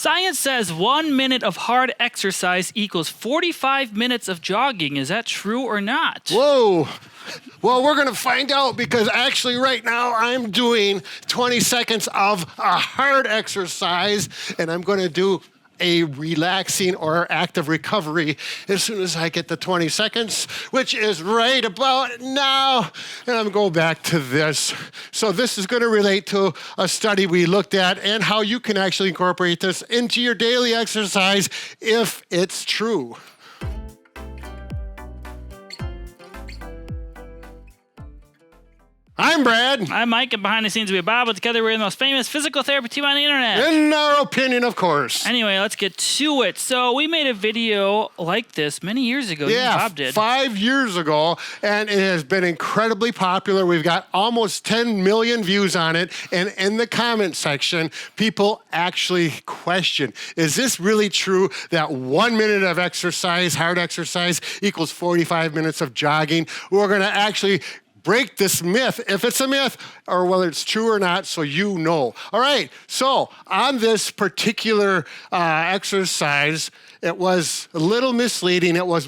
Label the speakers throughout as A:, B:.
A: Science says 1 minute of hard exercise equals 45 minutes of jogging. Is that true or not?
B: Whoa. Well, we're going to find out because actually right now I'm doing 20 seconds of a hard exercise and I'm going to do a relaxing or active recovery as soon as I get the 20 seconds, which is right about now. And I'm going back to this. So this is going to relate to a study we looked at and how you can actually incorporate this into your daily exercise if it's true. I'm Brad.
A: I'm Mike, and behind the scenes we have Bob, but together we're the most famous physical therapy team on the internet.
B: In our opinion, of course.
A: Anyway, let's get to it. So we made a video like this many years ago.
B: Yeah,
A: Bob did.
B: 5 years ago, and it has been incredibly popular. We've got almost 10 million views on it, and in the comment section, people actually question, is this really true that 1 minute of exercise, hard exercise, equals 45 minutes of jogging? We're going to actually break this myth, if it's a myth, or whether it's true or not, so you know. All right, so on this particular exercise, it was a little misleading. It was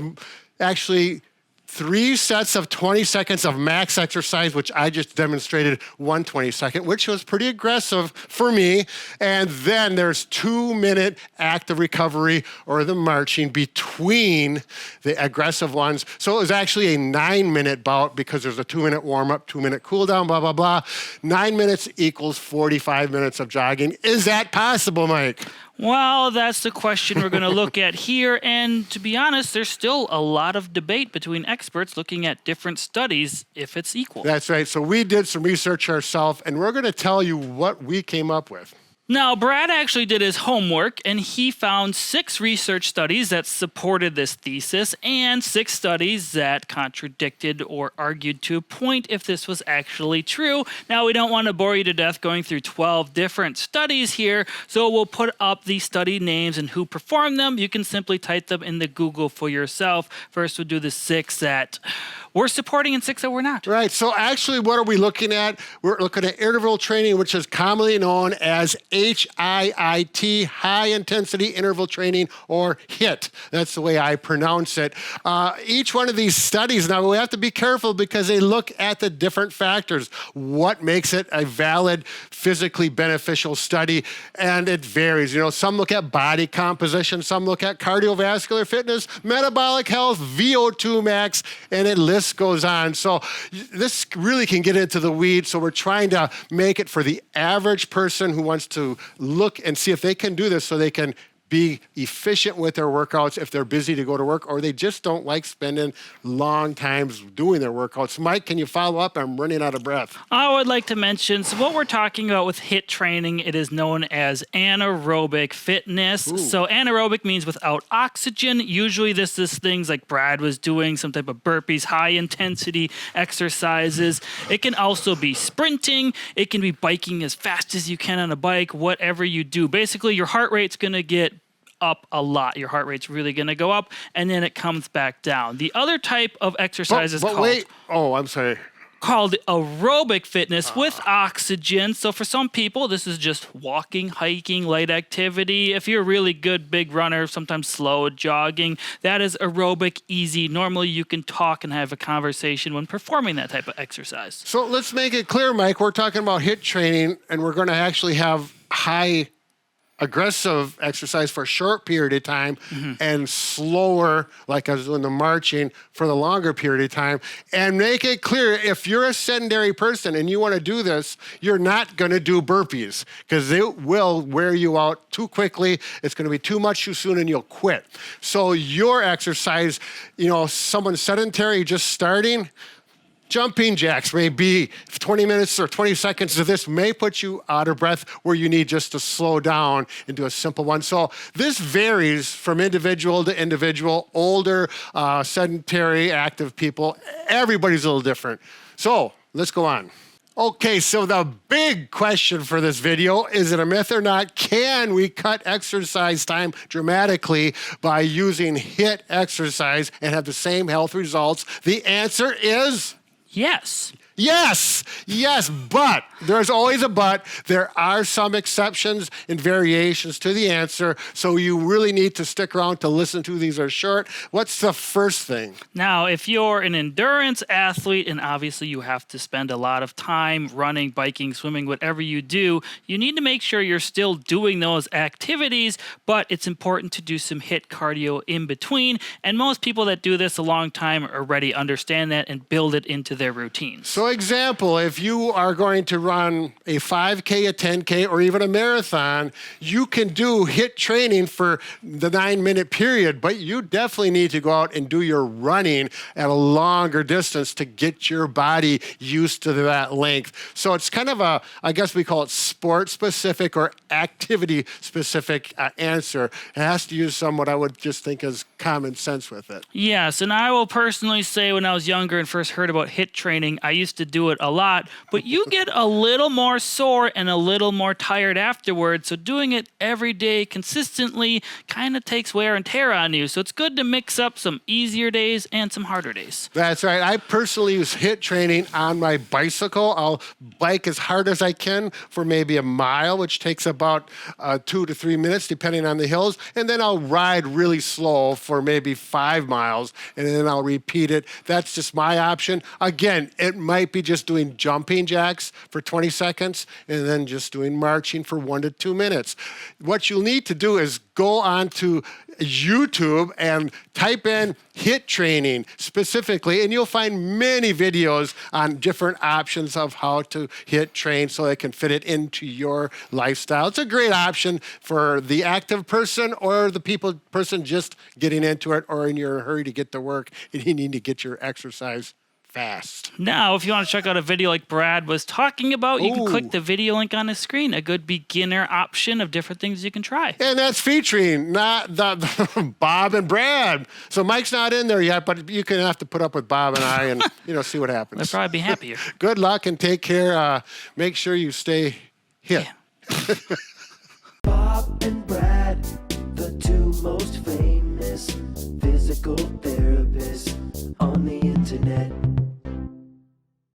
B: actually 3 sets of 20 seconds of max exercise, which I just demonstrated 1 20-second, which was pretty aggressive for me. And then there's 2-minute active recovery or the marching between the aggressive ones. So it was actually a 9-minute bout because there's a 2-minute warm-up, 2-minute cool down, blah, blah, blah. 9 minutes equals 45 minutes of jogging. Is that possible, Mike?
A: Well, that's the question we're going to look at here. And to be honest, there's still a lot of debate between experts looking at different studies if it's equal.
B: That's right. So we did some research ourselves, and we're going to tell you what we came up with.
A: Now, Brad actually did his homework, and he found 6 research studies that supported this thesis and 6 studies that contradicted or argued to a point if this was actually true. Now, we don't want to bore you to death going through 12 different studies here, so we'll put up the study names and who performed them. You can simply type them in the Google for yourself. First, we'll do the 6 that we're supporting and 6 that we're not.
B: Right. So actually, what are we looking at? We're looking at interval training, which is commonly known as HIIT, high intensity interval training, or HIIT. That's the way I pronounce it. Each one of these studies, now we have to be careful because they look at the different factors. What makes it a valid, physically beneficial study? And it varies. You know, some look at body composition, some look at cardiovascular fitness, metabolic health, VO2 max, and it lists goes on. So this really can get into the weeds. So we're trying to make it for the average person who wants to look and see if they can do this so they can be efficient with their workouts if they're busy to go to work or they just don't like spending long times doing their workouts. Mike, can you follow up? I'm running out of breath.
A: I would like to mention, so what we're talking about with HIIT training, it is known as anaerobic fitness.
B: Ooh.
A: So anaerobic means without oxygen. Usually this is things like Brad was doing, some type of burpees, high intensity exercises. It can also be sprinting. It can be biking as fast as you can on a bike, whatever you do. Basically, your heart rate's going to get up a lot. Your heart rate's really going to go up, and then it comes back down. The other type of exercise is called aerobic fitness with oxygen. So for some people, this is just walking, hiking, light activity. If you're a really good big runner, sometimes slow jogging, that is aerobic, easy. Normally you can talk and have a conversation when performing that type of exercise.
B: So let's make it clear, Mike. We're talking about HIIT training, and we're going to actually have high aggressive exercise for a short period of time and slower, like I was doing the marching, for the longer period of time. And make it clear, if you're a sedentary person and you want to do this, you're not going to do burpees because it will wear you out too quickly. It's going to be too much too soon and you'll quit. So your exercise, you know, someone sedentary just starting, jumping jacks may be 20 minutes or 20 seconds of this may put you out of breath where you need just to slow down and do a simple one. So this varies from individual to individual, older, sedentary, active people. Everybody's a little different. So let's go on. Okay, so the big question for this video, is it a myth or not? Can we cut exercise time dramatically by using HIIT exercise and have the same health results? The answer is
A: yes.
B: Yes, but there's always a but. There are some exceptions and variations to the answer, so you really need to stick around to listen to. These are short. What's the first thing?
A: Now, if you're an endurance athlete, and obviously you have to spend a lot of time running, biking, swimming, whatever you do, you need to make sure you're still doing those activities, but it's important to do some HIIT cardio in between. And most people that do this a long time already understand that and build it into their routines.
B: So example, if you are going to run a 5K, a 10K, or even a marathon, you can do HIIT training for the 9-minute period, but you definitely need to go out and do your running at a longer distance to get your body used to that length. So it's kind of a, I guess we call it sport-specific or activity-specific answer. It has to use some what I would just think is common sense with it.
A: Yes, and I will personally say when I was younger and first heard about HIIT training, I used to do it a lot, but you get a little more sore and a little more tired afterwards. So doing it every day consistently kind of takes wear and tear on you. So it's good to mix up some easier days and some harder days.
B: That's right. I personally use HIIT training on my bicycle. I'll bike as hard as I can for maybe a mile, which takes about 2 to 3 minutes, depending on the hills. And then I'll ride really slow for maybe 5 miles, and then I'll repeat it. That's just my option. Again, it might be just doing jumping jacks for 20 seconds and then just doing marching for 1 to 2 minutes. What you'll need to do is go onto YouTube and type in HIIT training specifically, and you'll find many videos on different options of how to HIIT train so it can fit it into your lifestyle. It's a great option for the active person or the person just getting into it, or in your hurry to get to work and you need to get your exercise fast.
A: Now, if you want to check out a video like Brad was talking about, you can click the video link on the screen, a good beginner option of different things you can try.
B: And that's featuring not the Bob and Brad. So Mike's not in there yet, but you can have to put up with Bob and I and see what happens.
A: They'll probably be happier.
B: Good luck and take care. Make sure you stay HIIT.
A: Yeah.
C: Bob and Brad, the two most famous physical therapists.